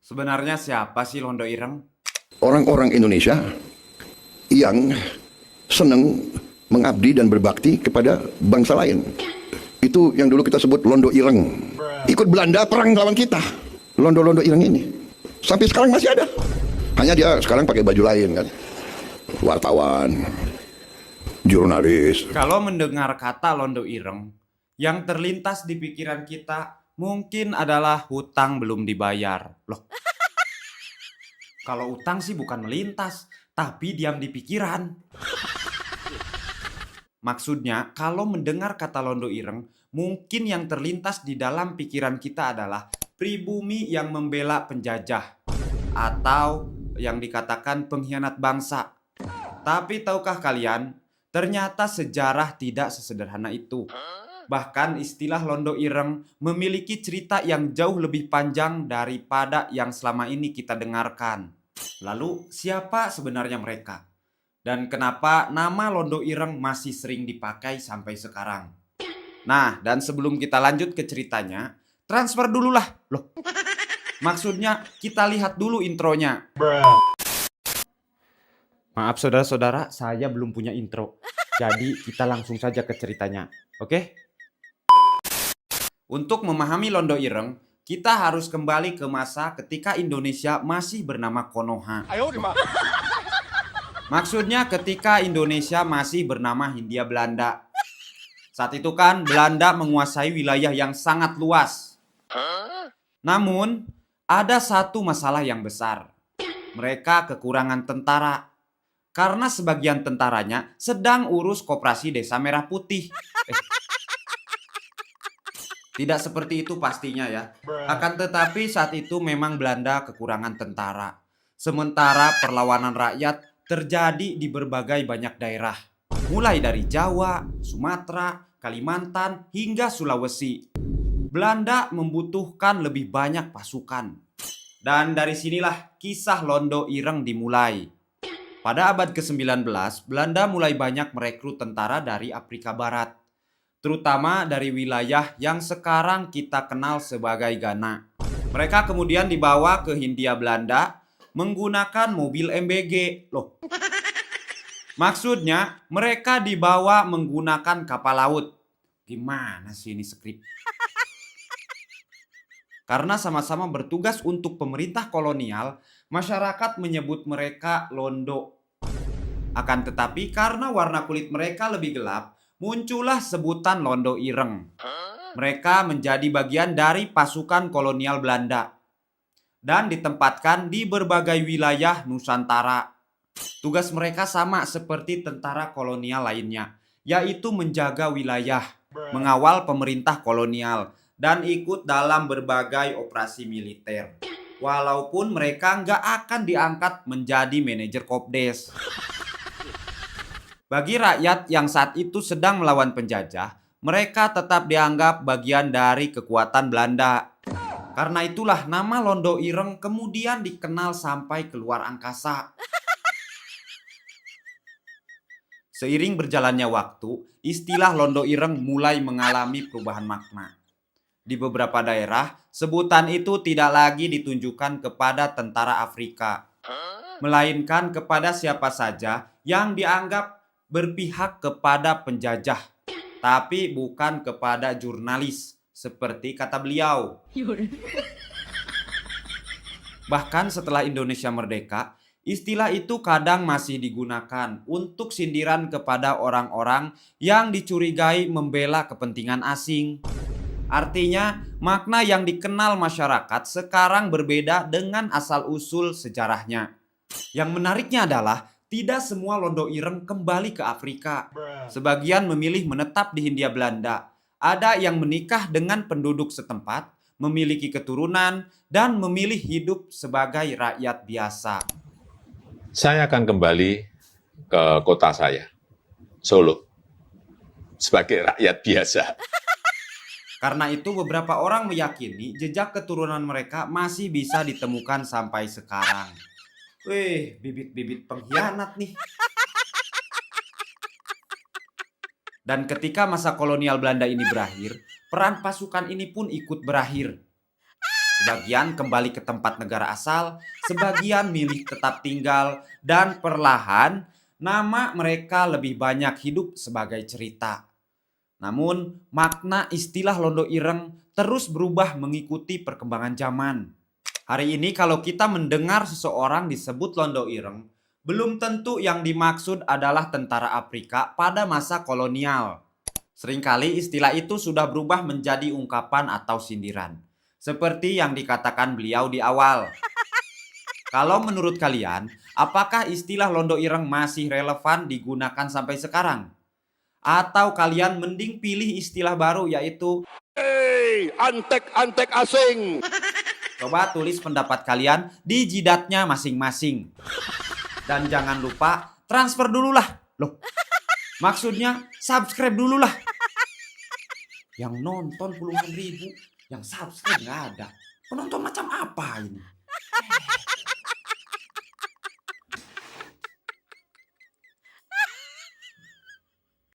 Sebenarnya siapa sih Londo Ireng? Orang-orang Indonesia yang senang mengabdi dan berbakti kepada bangsa lain. Itu yang dulu kita sebut Londo Ireng. Ikut Belanda perang lawan kita. Londo-londo Ireng ini. Sampai sekarang masih ada. Hanya dia sekarang pakai baju lain kan. Wartawan, jurnalis. Kalau mendengar kata Londo Ireng, yang terlintas di pikiran kita mungkin adalah hutang belum dibayar. Loh, kalau utang sih bukan melintas, tapi diam di pikiran. Maksudnya, kalau mendengar kata Londo Ireng, mungkin yang terlintas di dalam pikiran kita adalah pribumi yang membela penjajah atau yang dikatakan pengkhianat bangsa. Tapi tahukah kalian, ternyata sejarah tidak sesederhana itu. Bahkan istilah Londo Ireng memiliki cerita yang jauh lebih panjang daripada yang selama ini kita dengarkan. Lalu, siapa sebenarnya mereka? Dan kenapa nama Londo Ireng masih sering dipakai sampai sekarang? Nah, dan sebelum kita lanjut ke ceritanya, transfer dululah. Loh, maksudnya kita lihat dulu intronya. Maaf saudara-saudara, saya belum punya intro. Jadi kita langsung saja ke ceritanya. Oke? Untuk memahami Londo Ireng, kita harus kembali ke masa ketika Indonesia masih bernama Konoha. Maksudnya ketika Indonesia masih bernama Hindia Belanda. Saat itu kan Belanda menguasai wilayah yang sangat luas. Namun, ada satu masalah yang besar. Mereka kekurangan tentara. Karena sebagian tentaranya sedang urus koperasi Desa Merah Putih. Tidak seperti itu pastinya ya. Akan tetapi saat itu memang Belanda kekurangan tentara. Sementara perlawanan rakyat terjadi di berbagai banyak daerah. Mulai dari Jawa, Sumatera, Kalimantan, hingga Sulawesi. Belanda membutuhkan lebih banyak pasukan. Dan dari sinilah kisah Londo Ireng dimulai. Pada abad ke-19, Belanda mulai banyak merekrut tentara dari Afrika Barat. Terutama dari wilayah yang sekarang kita kenal sebagai Ghana. Mereka kemudian dibawa ke Hindia Belanda menggunakan mobil MBG. Loh, maksudnya mereka dibawa menggunakan kapal laut. Gimana sih ini skrip? Karena sama-sama bertugas untuk pemerintah kolonial, masyarakat menyebut mereka Londo. Akan tetapi karena warna kulit mereka lebih gelap, muncullah sebutan Londo Ireng. Mereka menjadi bagian dari pasukan kolonial Belanda dan ditempatkan di berbagai wilayah Nusantara. Tugas mereka sama seperti tentara kolonial lainnya, yaitu menjaga wilayah, mengawal pemerintah kolonial, dan ikut dalam berbagai operasi militer. Walaupun mereka nggak akan diangkat menjadi manajer Kopdes. Bagi rakyat yang saat itu sedang melawan penjajah, mereka tetap dianggap bagian dari kekuatan Belanda. Karena itulah nama Londo Ireng kemudian dikenal sampai keluar angkasa. Seiring berjalannya waktu, istilah Londo Ireng mulai mengalami perubahan makna. Di beberapa daerah, sebutan itu tidak lagi ditunjukkan kepada tentara Afrika, melainkan kepada siapa saja yang dianggap berpihak kepada penjajah, tapi bukan kepada jurnalis, seperti kata beliau. Bahkan setelah Indonesia merdeka, istilah itu kadang masih digunakan untuk sindiran kepada orang-orang yang dicurigai membela kepentingan asing. Artinya, makna yang dikenal masyarakat sekarang berbeda dengan asal-usul sejarahnya. Yang menariknya adalah tidak semua Londo Ireng kembali ke Afrika. Sebagian memilih menetap di Hindia Belanda. Ada yang menikah dengan penduduk setempat, memiliki keturunan, dan memilih hidup sebagai rakyat biasa. Saya akan kembali ke kota saya, Solo, sebagai rakyat biasa. Karena itu beberapa orang meyakini jejak keturunan mereka masih bisa ditemukan sampai sekarang. Wih, bibit-bibit pengkhianat nih. Dan ketika masa kolonial Belanda ini berakhir, peran pasukan ini pun ikut berakhir. Sebagian kembali ke tempat negara asal, sebagian milih tetap tinggal, dan perlahan nama mereka lebih banyak hidup sebagai cerita. Namun, makna istilah Londo Ireng terus berubah mengikuti perkembangan zaman. Hari ini kalau kita mendengar seseorang disebut Londo Ireng, belum tentu yang dimaksud adalah tentara Afrika pada masa kolonial. Seringkali istilah itu sudah berubah menjadi ungkapan atau sindiran, seperti yang dikatakan beliau di awal. Kalau menurut kalian, apakah istilah Londo Ireng masih relevan digunakan sampai sekarang? Atau kalian mending pilih istilah baru yaitu Antek-antek asing. coba tulis pendapat kalian di jidatnya masing-masing. Dan jangan lupa transfer dulu lah. Loh, maksudnya subscribe dulu lah. Yang nonton puluhan ribu, yang subscribe nggak ada. Penonton macam apa ini?